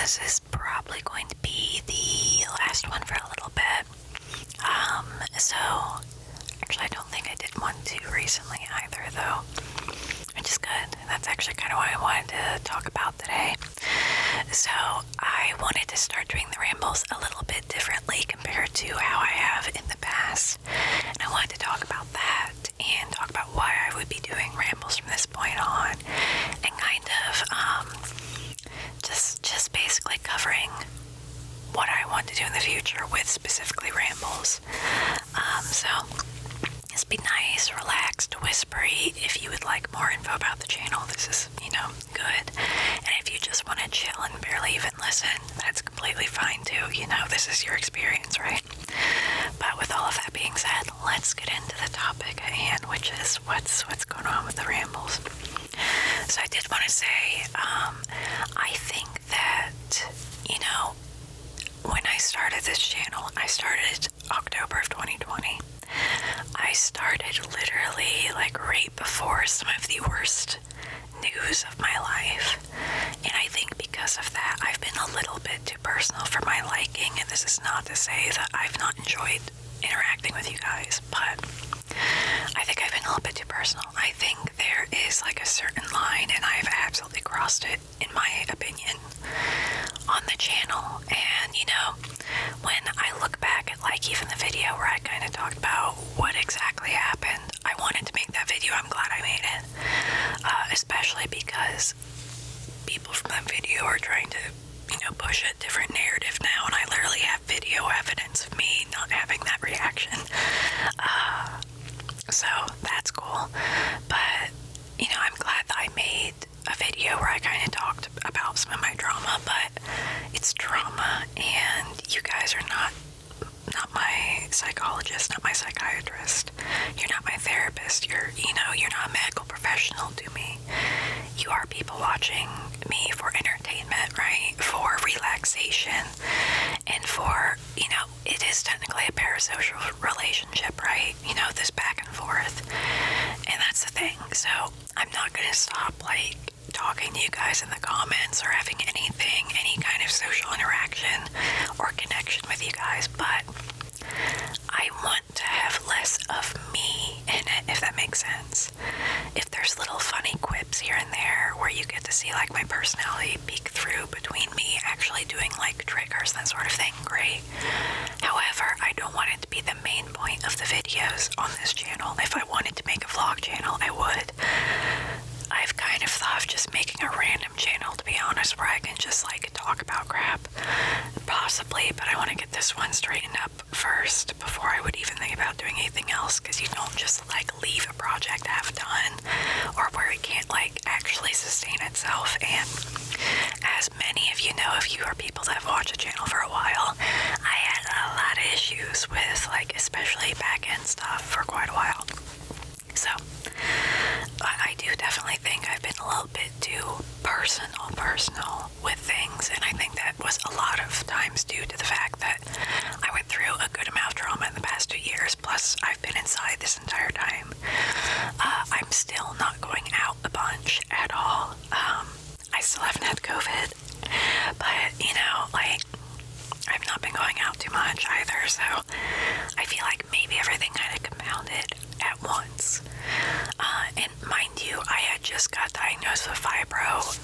this is probably going to be the last one for a little bit. So, actually I don't think I did one too recently either though, which is good. That's actually kind of what I wanted to talk about today. So, I wanted to start doing the rambles a little bit differently compared to how I have in the past. And I wanted to talk about that and talk about why I would be doing rambles from this point on, and kind of just basically covering what I want to do in the future with specifically rambles. So this be nice, relaxed, whispery. If you would like more info about the channel, this is, good. And if you just want to chill and barely even listen, that's completely fine too. This is your experience, right? But with all of that being said, let's get into the topic at hand, which is what's going on with the rambles. So I did want to say, I think that, when I started this channel, I started October of 2020. I started literally right before some of the worst news of my life. And I think because of that, I've been a little bit too personal for my liking. And this is not to say that I've not enjoyed interacting with you guys, but I think I've been a little bit too personal. I think there is a certain line, and I've absolutely crossed it, in my opinion, on the channel. And when I look back at even the video where I kind of talked about what exactly happened, I wanted to make that video. I'm glad I made it, especially because people from that video are trying to push a different narrative now, and I literally have video evidence of me not having that reaction. So that's cool. But I'm glad that I made a video where I kind of talked about some of my drama, but it's drama, and you guys are not my psychologist, not my psychiatrist. You're not my therapist. You're not a medical professional to me. You are people watching me for entertainment, right? For relaxation, and for, it is technically a parasocial relationship, right? This back and forth. And that's the thing. So I'm not going to stop, talking to you guys in the comments or having any kind of social interaction or connection with you guys, but I want to have less of me in it, if that makes sense. If there's little funny quips here and there where you get to see my personality peek through between me actually doing triggers, that sort of thing, great. However, I don't want it to be the main point of the videos on this channel. If I wanted to make a vlog channel, I would. I've kind of thought of just making a random channel, to be honest, where I can just talk about crap. Possibly, but I want to get this one straightened up first before I would even think about doing anything else, because you don't just leave a project half done or where it can't actually sustain itself. And as many of you know, if you are people that have watched the channel for a while, I had a lot of issues with especially back-end stuff for quite a while. So I do definitely think I've been a little bit too personal with things, and I think that was a lot of times due to the fact that I went through a good amount of trauma in the past 2 years, plus I've been inside this entire time. I'm still not going out a bunch at all. I still haven't had COVID, but I've not been going out too much either, so I feel maybe everything kind of compounded at once. And mind you, I had just got diagnosed with fibro.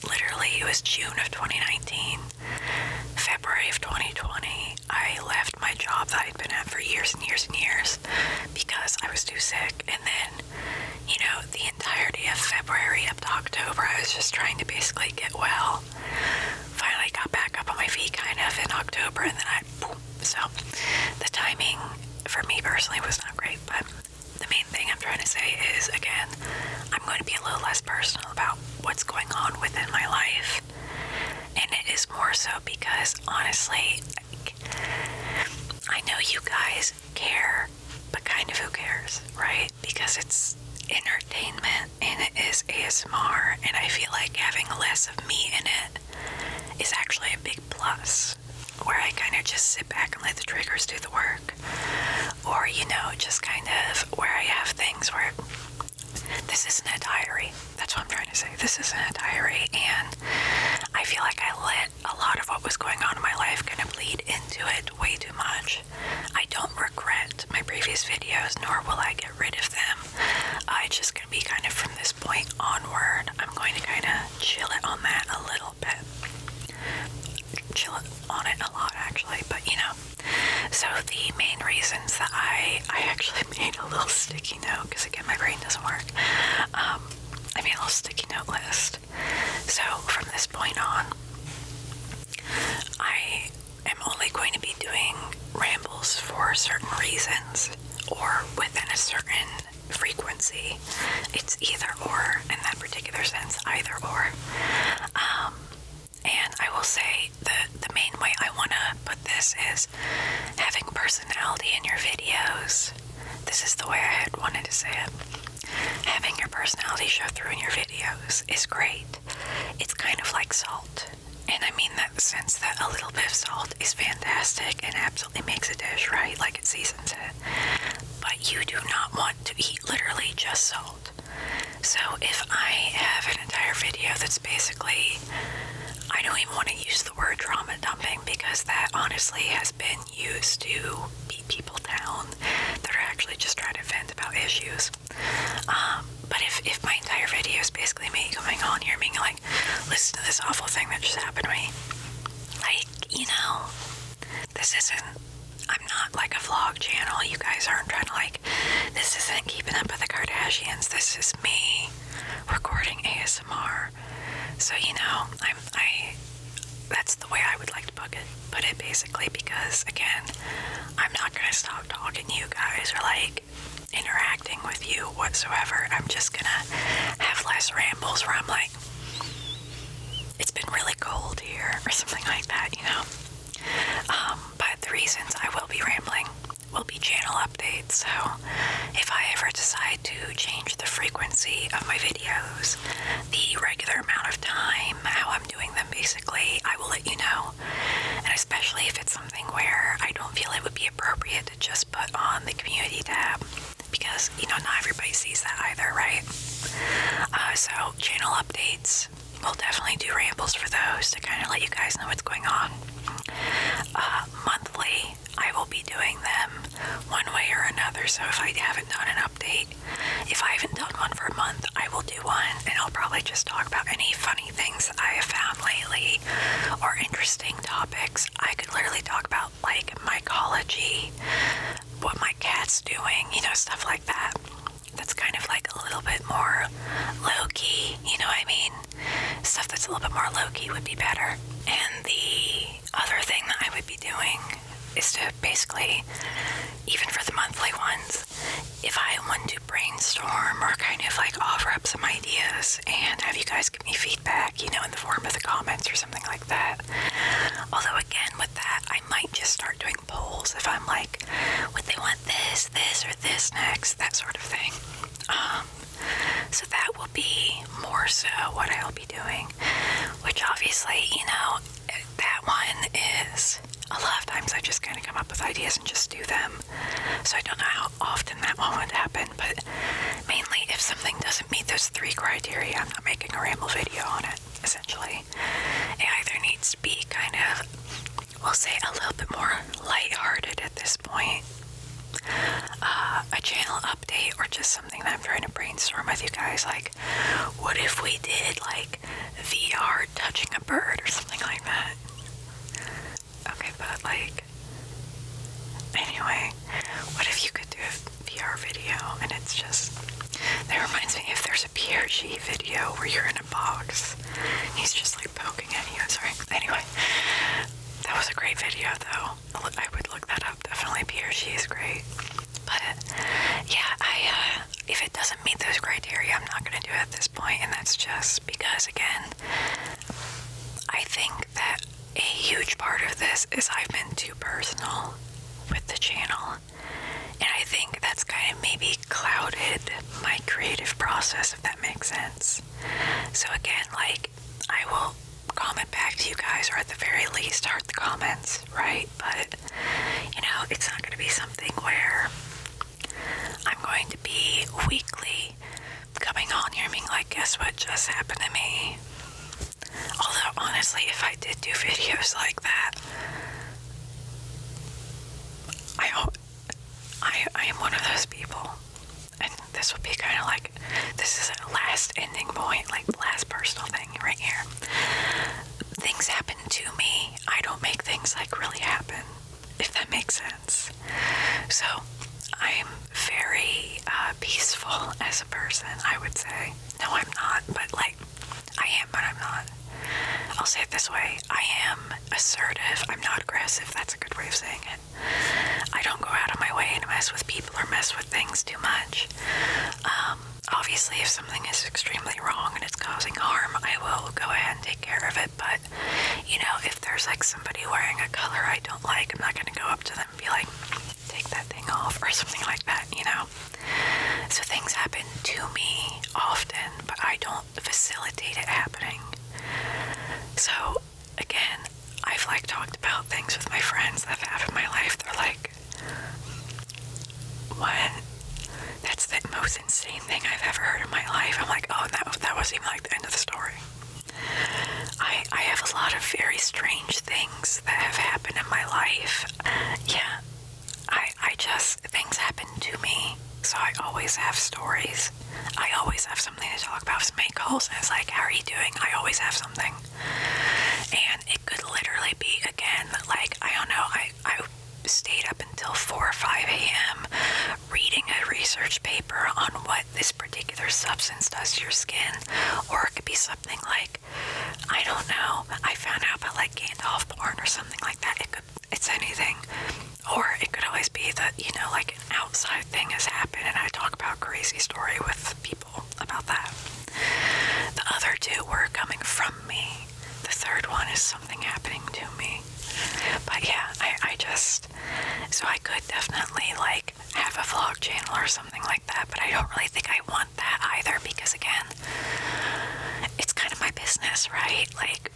Literally, it was June of 2019. February of 2020, I left my job that I'd been at for years and years and years because I was too sick. And then, the entirety of February up to October, I was just trying to basically get well. Finally got back up on my feet kind of in October, and then boom. So the timing for me personally was not great, but the main thing I'm trying to say is, again, I'm going to be a little less personal about what's going on within my life. And it is more so because, honestly, I know you guys care, but kind of who cares, right? Because it's entertainment and it is ASMR, and I feel like having less of me in it is actually a big plus, where I kind of just sit back and let the triggers do the work. Or, just kind of where I have things where this isn't a diary. That's what I'm trying to say. This isn't a diary, and I feel like I nor will I get rid of them. It's just going to be kind of from this point onward. I'm going to kind of chill it on that a little bit. Chill it on it a lot, actually, but you know. So the main reasons that I actually made a little sticky note, because again, my brain doesn't work. I made a little sticky note list. So from this point on, I am only going to be doing rambles for certain reasons or within a certain frequency. It's either or in that particular sense, either or. And I will say the main way I want to put this is having personality in your videos. This is the way I had wanted to say it. Having your personality show through in your videos is great. It's kind of like salt. And I mean that in the sense that a little bit of salt is fantastic and absolutely makes a dish, right? Like it seasons it. But you do not want to eat literally just salt. So if I have an entire video that's basically, I don't even want to use the word drama dumping, because that honestly has been used to beat people down that are actually just trying to vent about issues. But if my entire video is basically me going on here being like, listen to this awful thing that just happened to me, like, you know, this isn't, I'm not like a vlog channel. You guys aren't trying to like, this isn't Keeping Up with the Kardashians. This is me recording ASMR. So, you know, that's the way I would like to put it basically, because again, I'm not going to stop talking to you guys or like interacting with you whatsoever. I'm just going to have less rambles where I'm like, it's been really cold here or something like that, you know. But the reasons I will be rambling will be channel updates. So if I ever decide to change the frequency of my videos, the regular amount of time, how I'm doing them basically, I will let you know. And especially if it's something where I don't feel it would be appropriate to just put on the community tab, because, you know, not everybody sees that either, right? So channel updates, we'll definitely do rambles for those to kind of let you guys know what's going on. Monthly, I will be doing them one way or another. So if I haven't done an update, if I haven't done one for a month, I will do one, and I'll probably just talk about any funny things that I have found lately or interesting topics. I could literally talk about like mycology, what my cat's doing, you know, stuff like that. That's kind of like a little bit more low-key, you know what I mean? Stuff that's a little bit more low-key would be better. And the other thing that I would be doing is to basically, even for the monthly ones, if I want to brainstorm or kind of like offer up some ideas and have you guys give me feedback, you know, in the form of the comments or something like that. Although again, with that, I might just start doing polls if I'm like, would they want this, or this next, that sort of thing. So that will be more so what I'll be doing, which obviously, you know, that one is a lot of times I just kind of come up with ideas and just do them. So I don't know how often that one would happen, but mainly if something doesn't meet those 3 criteria, I'm not making a ramble video on it, essentially. It either needs to be kind of, we'll say, a little bit more lighthearted at this point, a channel update, or just something that I'm trying to brainstorm with you guys, like, what if we did like VR touching a bird or something like that? Okay, but like, anyway, what if you could do a VR video and it's just, that reminds me, if there's a PRG video where you're in a box, he's just like poking at you, sorry, anyway, that was a great video though. I would look that up, definitely. PRG is great. But yeah, if it doesn't meet those criteria, I'm not going to do it at this point, and that's just because, again, I think that a huge part of this is I've been too personal with the channel, and I think that's kind of maybe clouded my creative process, if that makes sense. So again, like, I will comment back to you guys, or at the very least heart the comments, right? But, you know, it's not going to be something where I'm going to be weekly coming on here being like, guess what just happened to me? Although, honestly, if I did do videos like that, I I'm one of those people, and this would be kind of like, this is a last ending point, like last personal thing right here. Things happen to me. I don't make things like really happen, if that makes sense. So I'm very peaceful as a person, I would say. No, I'm not, but like, I am, but I'm not. I'll say it this way. I am assertive. I'm not aggressive. That's a good way of saying it. I don't go out of my way to mess with people or mess with things too much. Obviously, if something is extremely wrong and it's causing harm, I will go ahead and take care of it. But, you know, if there's like somebody wearing a color I don't like, I'm not going to go up to them and be like, take that thing off or something like that, you know? So things happen to me often, but I don't facilitate it happening. So, again, I've like talked about things with my friends that have happened in my life. They're like, what? That's the most insane thing I've ever heard in my life. I'm like, oh, that wasn't even like the end of the story. I have a lot of very strange things that have happened in my life. Yeah, I just, things happen to me. So I always have stories. I always have something to talk about. If somebody calls and it's like, how are you doing? I always have something. And it could literally be, again, like, I don't know, I stayed up until 4 or 5 a.m. reading a research paper on what this particular substance does to your skin. Or it could be something like, I don't know, I found out about like Gandalf porn or something like that. It's anything. Or it could always be that, you know, like an outside thing has happened and I talk about a crazy story with people about that. The other two were coming from me. The third one is something happening to me. But yeah, I just, so I could definitely like have a vlog channel or something like that, but I don't really think I want that either because again, it's kind of my business, right? Like,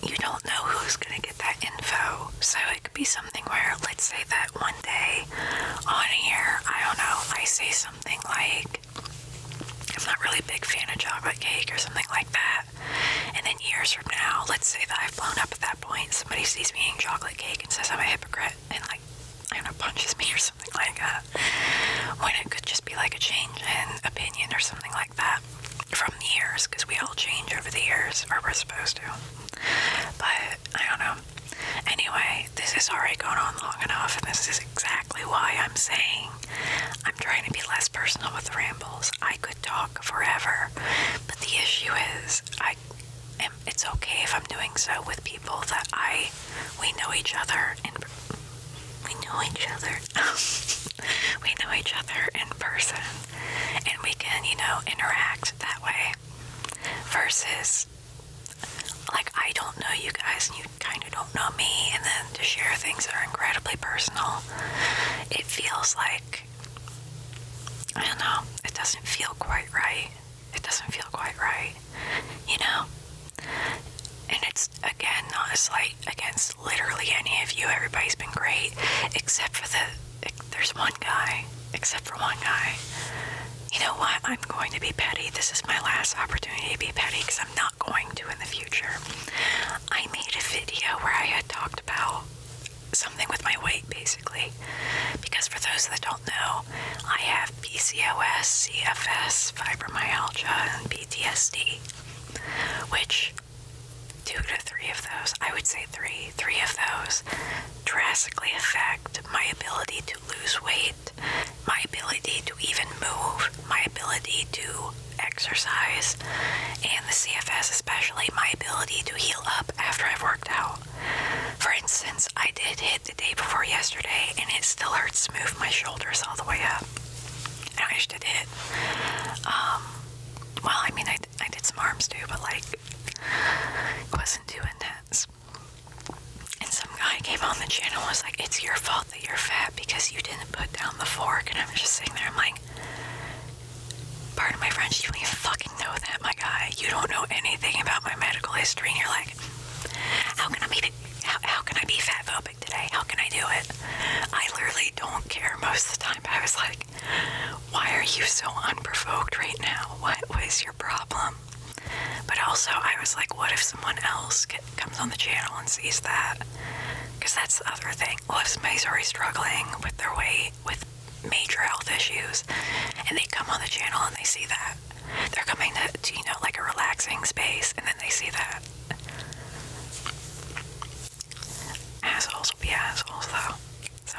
you don't know who's gonna get that info. So it could be something where, let's say that one day on here, I don't know, I say something like, I'm not really a big fan of chocolate cake or something like that. And then years from now, let's say that I've blown up at that point, somebody sees me eating chocolate cake and says I'm a hypocrite and like, I don't know, punches me or something like that. When it could just be like a change in opinion or something like that from the years, because we all change over the years, or we're supposed to. But, I don't know. Anyway, this has already gone on long enough, and this is exactly why I'm saying I'm trying to be less personal with the rambles. I could talk forever, but the issue is, it's okay if I'm doing so with people that we know each other, and we know each other. We know each other in person, and we can, you know, interact that way, versus like, I don't know you guys and you kind of don't know me, and then to share things that are incredibly personal, it feels like, I don't know, it doesn't feel quite right. It doesn't feel quite right, you know? And it's, again, not a slight against literally any of you. Everybody's been great, except for there's one guy, except for one guy. You know what? I'm going to be petty. This is my last opportunity to be petty because I'm not going to in the future. I made a video where I had talked about something with my weight, basically. Because for those that don't know, I have PCOS, CFS, fibromyalgia, and PTSD. Which, 2 to 3 of those, I would say 3 of those drastically affect my ability to lose weight, my ability to even move, my ability to exercise, and the CFS especially, my ability to heal up after I've worked out. For instance, I did hit the day before yesterday, and it still hurts to move my shoulders all the way up. And I just did it. Well, I mean, I did some arms too, but like, it wasn't too intense. And some guy came on the channel and was like, it's your fault that you're fat because you didn't put down the fork. And I'm just sitting there, I'm like, pardon my French, you don't even fucking know that, my guy. You don't know anything about my medical history, and you're like, how can I be fat phobic today? How can I do it? I literally don't care most of the time, but I was like, why are you so unprovoked right now? What was your problem? But also, I was like, what if someone else comes on the channel and sees that? Because that's the other thing. What if somebody's already struggling with their weight, with major health issues, and they come on the channel and they see that. They're coming to you know, like a relaxing space, and then they see that. Assholes will be assholes, though. So,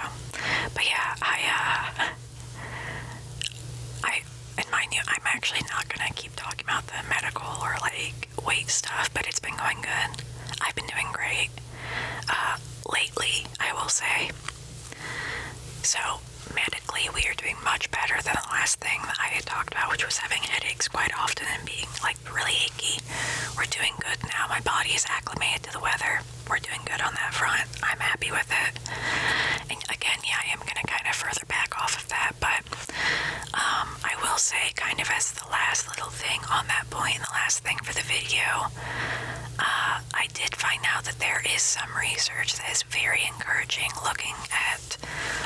but yeah, and mind you, I'm actually not gonna keep talking about the medical or like weight stuff, but it's been going good. I've been doing great lately, I will say. So medically, we are doing much better than the last thing that I had talked about, which was having headaches quite often and being like really achy. We're doing good now. My body is acclimated to the weather. We're doing good on that front. I'm happy with it. And again, yeah, I am going to kind of further back off of that, but I will say, kind of as the last little thing on that point, the last thing for the video, I did find out that there is some research that is very encouraging looking at,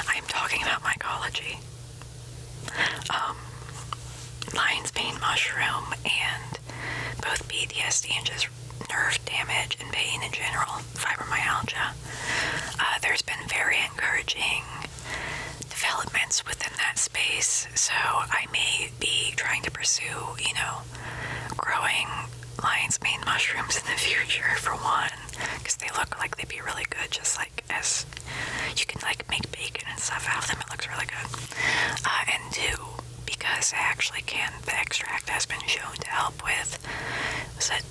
I'm talking about mycology, lion's mane mushroom, and both PTSD and just nerve damage and pain in general, fibromyalgia. There's been very encouraging developments within that space, so I may be trying to pursue, you know, growing lion's mane mushrooms in the future, for one, because they look like they'd be really good, just like as you can like make bacon and stuff out of them. It looks really good. And two, because it actually can, the extract has been shown to help with, was it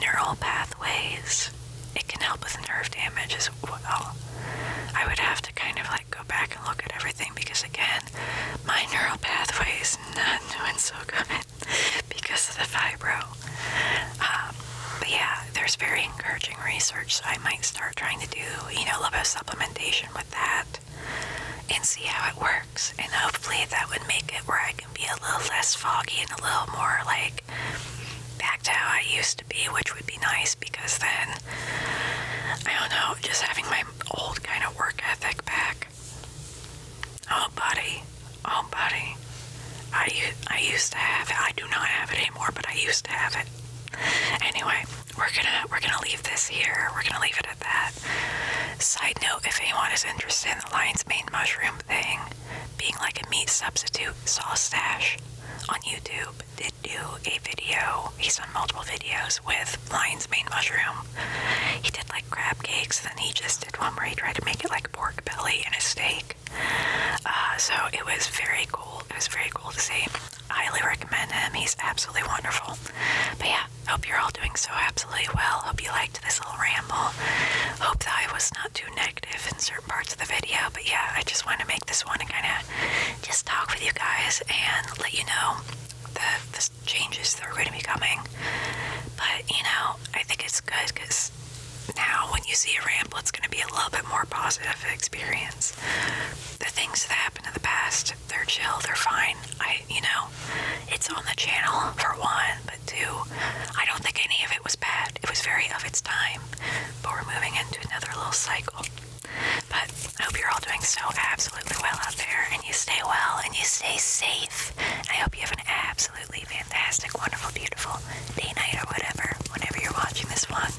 neural pathways? It can help with nerve damage as well. I would have to kind of like go back and look at everything, because again, my neural pathway is not doing so good because of the fibro. But yeah, there's very encouraging research, so I might start trying to do, you know, a little bit of supplementation with that and see how it works. And hopefully that would make it where I can be a little less foggy and a little more like back to how I used to be, which would be nice, because then, I don't know, just having my old kind of work ethic back. Oh buddy, I used to have it. I do not have it anymore, but I used to have it. Anyway, we're gonna leave this here. We're gonna leave it at that. Side note, if anyone is interested in the lion's mane mushroom thing being like a meat substitute, Saw Stash on YouTube did do a video. He's done multiple videos with lion's mane mushroom. He did like crab cakes, then he just did one where he tried to make it like pork belly and a steak. So it was very cool. It was very cool to see. I highly recommend him. He's absolutely wonderful. But yeah, hope you're all doing so absolutely well. Hope you liked this little ramble. Hope that I was not too negative in certain parts of the video. But yeah, I just wanted to make this one and kind of just talk with you guys and let you know the changes that are going to be coming. But, you know, I think it's good because now when you see a ramble, it's going to be a little bit more positive experience. The things that happened in the past, they're chill, they're fine. It's on the channel for one, but two, I don't think any of it was bad. It was very of its time, but we're moving into another little cycle. But I hope you're all doing so absolutely well out there, and you stay well, and you stay safe. And I hope you have an absolutely fantastic, wonderful, beautiful day, night, or whatever, whenever you're watching this one.